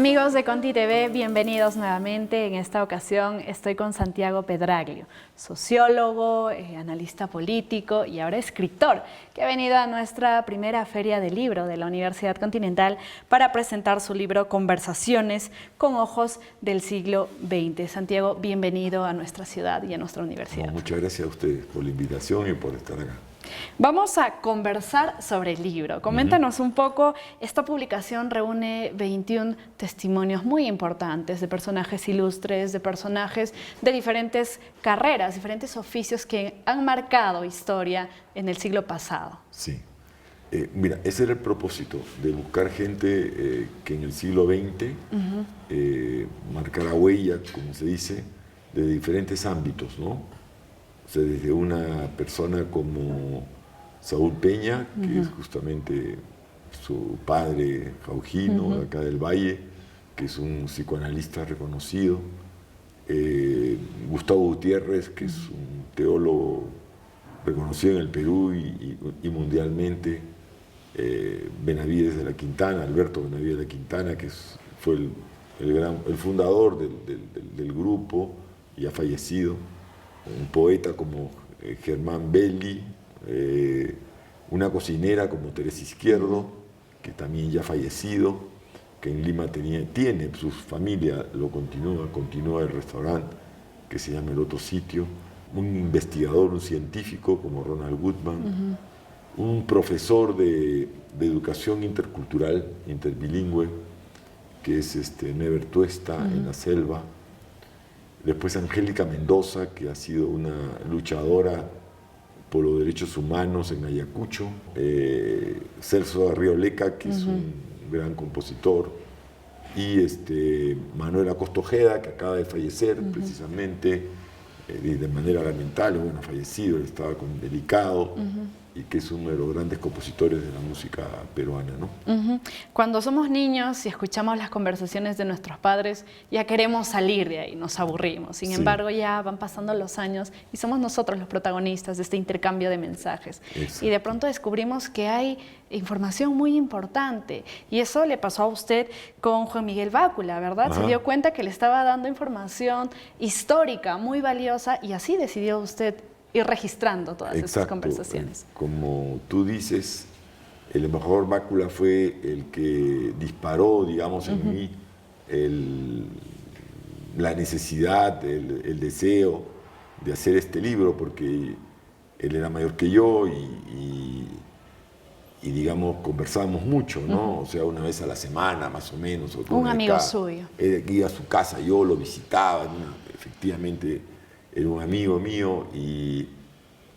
Amigos de Conti TV, bienvenidos nuevamente. En esta ocasión estoy con Santiago Pedraglio, sociólogo, analista político y ahora escritor, que ha venido a nuestra primera feria de libro de la Universidad Continental para presentar su libro Conversaciones con ojos del siglo XX. Santiago, bienvenido a nuestra ciudad y a nuestra universidad. No, muchas gracias a ustedes por la invitación y por estar acá. Vamos a conversar sobre el libro. Coméntanos un poco, esta publicación reúne 21 testimonios muy importantes de personajes ilustres, de personajes de diferentes carreras, diferentes oficios que han marcado historia en el siglo pasado. Sí. Mira, ese era el propósito, de buscar gente que en el siglo XX marcara huella, como se dice, de diferentes ámbitos, ¿no? O sea, desde una persona como Saúl Peña, que es justamente su padre Jaujino, de acá del Valle, que es un psicoanalista reconocido, Gustavo Gutiérrez, que es un teólogo reconocido en el Perú y mundialmente, Benavides de la Quintana, Alberto Benavides de la Quintana, que fue el fundador del grupo y ha fallecido, un poeta como Germán Belli, una cocinera como Teresa Izquierdo, que también ya ha fallecido, que en Lima tiene su familia, continúa el restaurante que se llama El Otro Sitio, un investigador, un científico como Ronald Goodman, un profesor de educación intercultural, interbilingüe, que es Never Tuesta en la selva. Después Angélica Mendoza, que ha sido una luchadora por los derechos humanos en Ayacucho. Celso Arrioleca, que es un gran compositor. Y Manuel Acosta Ojeda, que acaba de fallecer precisamente de manera lamentable. Bueno, ha fallecido, él estaba delicado. Y que es uno de los grandes compositores de la música peruana, ¿no? Cuando somos niños y escuchamos las conversaciones de nuestros padres, ya queremos salir de ahí, nos aburrimos. Sin embargo, ya van pasando los años y somos nosotros los protagonistas de este intercambio de mensajes. Exacto. Y de pronto descubrimos que hay información muy importante. Y eso le pasó a usted con Juan Miguel Bácula, ¿verdad? Se dio cuenta que le estaba dando información histórica muy valiosa y así decidió usted ir registrando todas estas conversaciones. Como tú dices, el embajador Bácula fue el que disparó, digamos, en mí la necesidad, el deseo de hacer este libro, porque él era mayor que yo y digamos, conversábamos mucho, ¿no? O sea, una vez a la semana, más o menos. Un amigo suyo. Iba a su casa, yo lo visitaba, efectivamente. Era un amigo mío y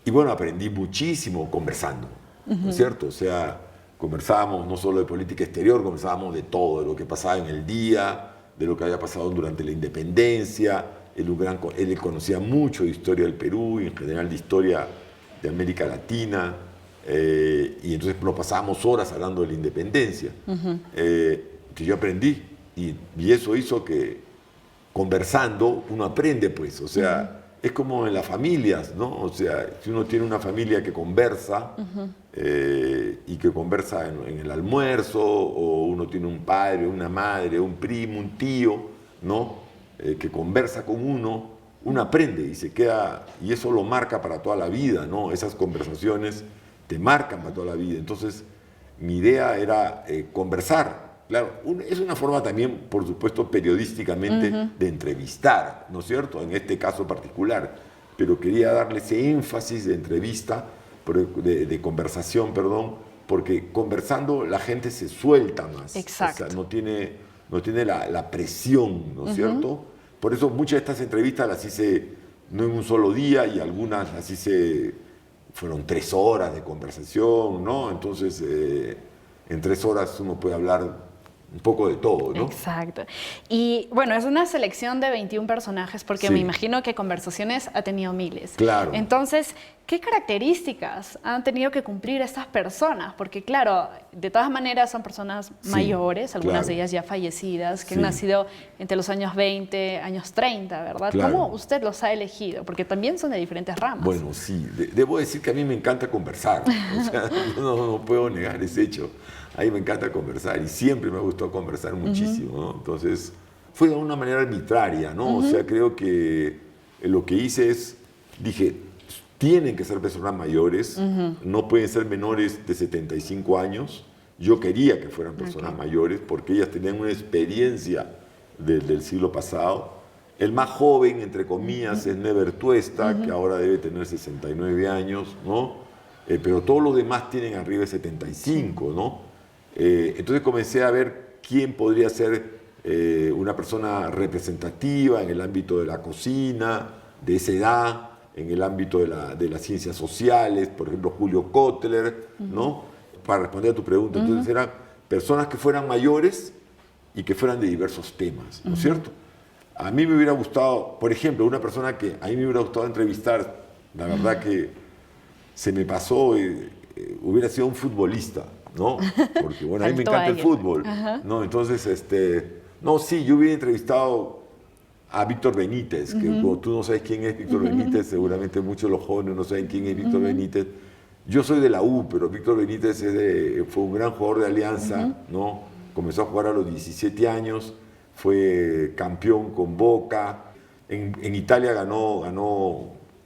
bueno, aprendí muchísimo conversando, ¿no es cierto? O sea, conversábamos no solo de política exterior, conversábamos de todo, de lo que pasaba en el día, de lo que había pasado durante la independencia. Él conocía mucho de historia del Perú y en general de historia de América Latina, y entonces nos pasábamos horas hablando de la independencia, que yo aprendí y eso hizo que conversando uno aprende, pues, o sea, es como en las familias, ¿no? O sea, si uno tiene una familia que conversa y que conversa en el almuerzo, o uno tiene un padre, una madre, un primo, un tío, ¿no? Que conversa con uno aprende y se queda, y eso lo marca para toda la vida, ¿no? Esas conversaciones te marcan para toda la vida. Entonces, mi idea era conversar. Claro, es una forma también, por supuesto, periodísticamente de entrevistar, ¿no es cierto? En este caso particular, pero quería darle ese énfasis de entrevista, de conversación, perdón, porque conversando la gente se suelta más. Exacto. O sea, no tiene la presión, ¿no es cierto? Por eso muchas de estas entrevistas las hice no en un solo día y algunas las hice, fueron 3 horas de conversación, ¿no? Entonces, en 3 horas uno puede hablar un poco de todo, ¿no? Exacto. Y bueno, es una selección de 21 personajes porque me imagino que conversaciones ha tenido miles. Claro. Entonces, ¿qué características han tenido que cumplir estas personas? Porque claro, de todas maneras son personas mayores, algunas de ellas ya fallecidas, que han nacido entre los años 20, años 30, ¿verdad? Claro. ¿Cómo usted los ha elegido? Porque también son de diferentes ramas. Bueno, sí. Debo decir que a mí me encanta conversar. O sea, no puedo negar ese hecho. A mí me encanta conversar y siempre me ha gustado conversar muchísimo, ¿no? Entonces, fue de una manera arbitraria, ¿no? O sea, creo que lo que hice es, dije, tienen que ser personas mayores, no pueden ser menores de 75 años. Yo quería que fueran personas mayores porque ellas tenían una experiencia del siglo pasado. El más joven, entre comillas, es Never Tuesta, que ahora debe tener 69 años, ¿no? Pero todos los demás tienen arriba de 75, ¿no? Entonces comencé a ver quién podría ser una persona representativa en el ámbito de la cocina, de esa edad, en el ámbito de las ciencias sociales, por ejemplo, Julio Kotler, ¿no? Para responder a tu pregunta. Entonces eran personas que fueran mayores y que fueran de diversos temas, ¿no es cierto? A mí me hubiera gustado, por ejemplo, una persona que a mí me hubiera gustado entrevistar, la verdad que se me pasó, hubiera sido un futbolista, ¿no? Porque, bueno, a mí me encanta el fútbol, ¿no? Entonces, no, sí, yo hubiera entrevistado a Víctor Benítez, que tú no sabes quién es Víctor Benítez, seguramente muchos de los jóvenes no saben quién es Víctor Benítez. Yo soy de la U, pero Víctor Benítez fue un gran jugador de Alianza, ¿no? Comenzó a jugar a los 17 años, fue campeón con Boca, en Italia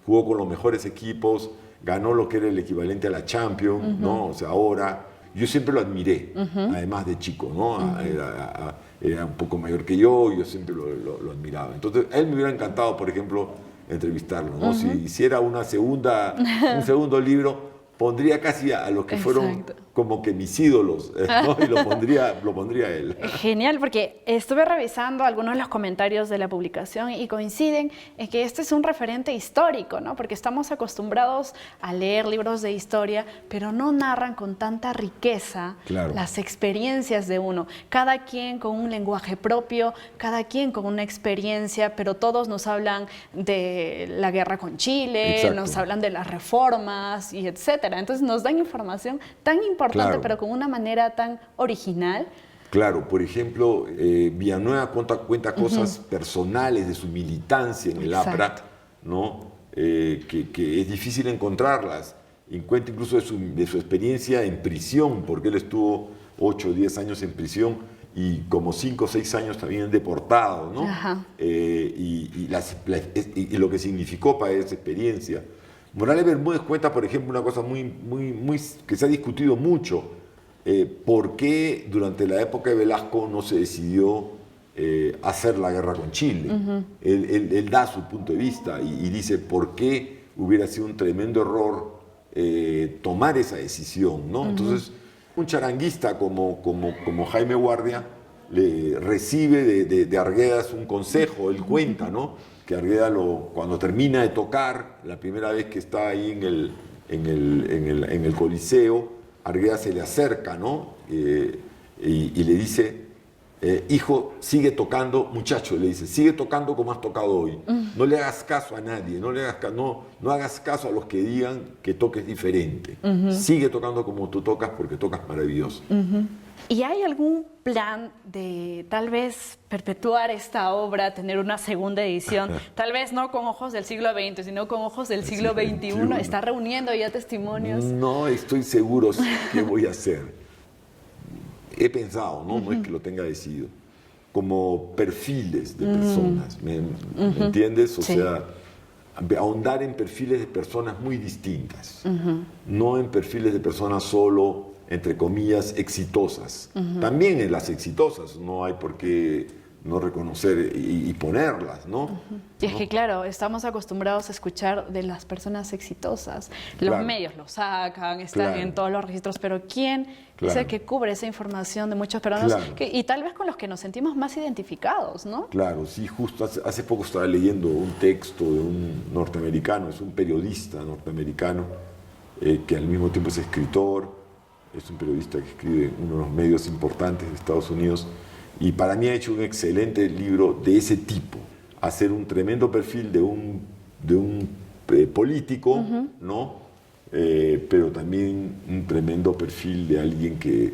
jugó con los mejores equipos, ganó lo que era el equivalente a la Champions, ¿no? O sea, ahora, yo siempre lo admiré, además de chico, ¿no? Era un poco mayor que yo siempre lo admiraba. Entonces, a él me hubiera encantado, por ejemplo, entrevistarlo, ¿no? Si hiciera un segundo libro, pondría casi a los que fueron como que mis ídolos, ¿no? Y lo pondría a él. Genial, porque estuve revisando algunos de los comentarios de la publicación y coinciden en que este es un referente histórico, ¿no? Porque estamos acostumbrados a leer libros de historia, pero no narran con tanta riqueza las experiencias de uno. Cada quien con un lenguaje propio, cada quien con una experiencia, pero todos nos hablan de la guerra con Chile, nos hablan de las reformas y etcétera. Entonces nos dan información tan importante, pero con una manera tan original. Claro, por ejemplo, Villanueva cuenta cosas personales de su militancia en el APRA, ¿no? Que es difícil encontrarlas. Y cuenta incluso de su experiencia en prisión, porque él estuvo 8 o 10 años en prisión y como 5 o 6 años también deportado, ¿no? Y lo que significó para esa experiencia. Morales Bermúdez cuenta, por ejemplo, una cosa que se ha discutido mucho. ¿Por qué durante la época de Velasco no se decidió hacer la guerra con Chile? Él da su punto de vista y dice por qué hubiera sido un tremendo error tomar esa decisión, ¿no? Entonces, un charanguista como Jaime Guardia recibe de Arguedas un consejo, él cuenta, ¿no? Que Arguedas cuando termina de tocar, la primera vez que está ahí en el Coliseo, Arguedas se le acerca, ¿no? Y le dice, hijo, sigue tocando, muchacho, le dice, sigue tocando como has tocado hoy. No le hagas caso a nadie, no hagas caso a los que digan que toques diferente. Sigue tocando como tú tocas porque tocas maravilloso. ¿Y hay algún plan de tal vez perpetuar esta obra, tener una segunda edición? Tal vez no con ojos del siglo XX, sino con ojos del siglo XXI. ¿Está reuniendo ya testimonios? No estoy seguro qué voy a hacer. He pensado, no es que lo tenga decidido, como perfiles de personas, ¿me entiendes? O sea, ahondar en perfiles de personas muy distintas, no en perfiles de personas solo, entre comillas, exitosas. También en las exitosas no hay por qué no reconocer y ponerlas, ¿no? Y es que, claro, estamos acostumbrados a escuchar de las personas exitosas. Los medios lo sacan, están en todos los registros, pero ¿quién es el que cubre esa información de muchas personas? Y tal vez con los que nos sentimos más identificados, ¿no? Claro, sí, justo hace poco estaba leyendo un texto de un norteamericano, es un periodista norteamericano, que al mismo tiempo es escritor, es un periodista que escribe en uno de los medios importantes de Estados Unidos, y para mí ha hecho un excelente libro de ese tipo, hacer un tremendo perfil de un político, ¿no? Pero también un tremendo perfil de alguien que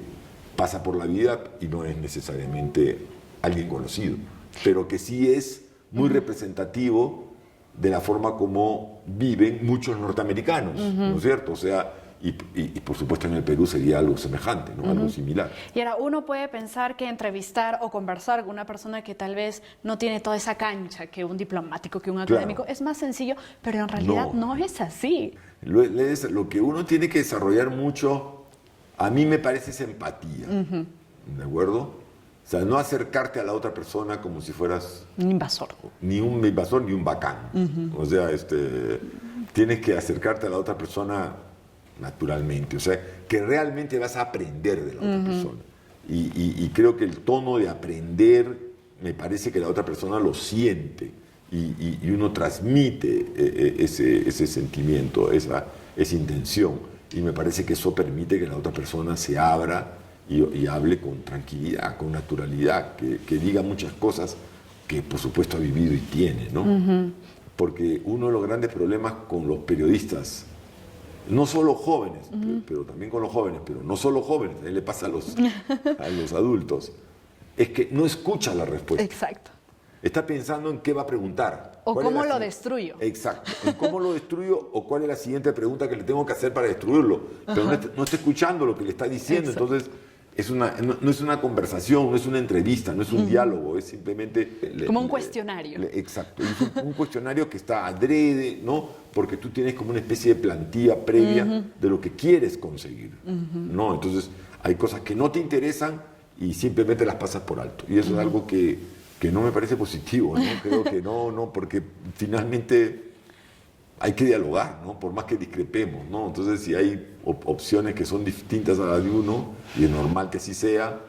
pasa por la vida y no es necesariamente alguien conocido, pero que sí es muy representativo de la forma como viven muchos norteamericanos, ¿no es cierto? O sea, y por supuesto en el Perú sería algo semejante, ¿no? Algo similar. Y ahora uno puede pensar que entrevistar o conversar con una persona que tal vez no tiene toda esa cancha que un diplomático, que un académico, es más sencillo, pero en realidad no es así. Lo que uno tiene que desarrollar mucho, a mí me parece, es empatía, ¿de acuerdo? O sea, no acercarte a la otra persona como si fueras... Un invasor. Ni un invasor ni un bacán. O sea, tienes que acercarte a la otra persona naturalmente. O sea, que realmente vas a aprender de la otra persona. Y creo que el tono de aprender, me parece que la otra persona lo siente. Y uno transmite ese sentimiento, esa intención. Y me parece que eso permite que la otra persona se abra y hable con tranquilidad, con naturalidad, que diga muchas cosas que por supuesto ha vivido y tiene, ¿no? Porque uno de los grandes problemas con los periodistas, no solo jóvenes, pero también con los jóvenes, pero no solo jóvenes, también le pasa a los adultos, es que no escucha la respuesta. Exacto. Está pensando en qué va a preguntar. O cómo lo destruyo. Exacto. En cómo lo destruyo o cuál es la siguiente pregunta que le tengo que hacer para destruirlo. Pero no está escuchando lo que le está diciendo. Exacto. Entonces, no es una conversación, no es una entrevista, no es un diálogo, es simplemente... Como un cuestionario. Exacto. Es un cuestionario que está adrede, ¿no? Porque tú tienes como una especie de plantilla previa de lo que quieres conseguir, ¿no? Entonces, hay cosas que no te interesan y simplemente las pasas por alto. Y eso es algo que no me parece positivo, ¿no? Creo que no, porque finalmente hay que dialogar, ¿no? Por más que discrepemos, ¿no? Entonces, si hay opciones que son distintas a las de uno, y es normal que así sea,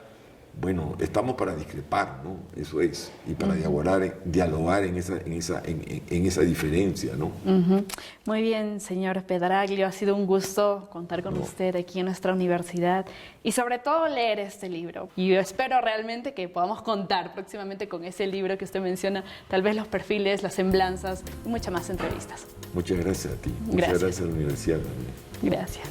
bueno, estamos para discrepar, ¿no? Eso es, y para dialogar en esa diferencia, ¿no? Muy bien, señor Pedraglio, ha sido un gusto contar con usted aquí en nuestra universidad y sobre todo leer este libro. Y yo espero realmente que podamos contar próximamente con ese libro que usted menciona, tal vez los perfiles, las semblanzas y muchas más entrevistas. Muchas gracias a ti. Muchas gracias a la universidad también. Gracias.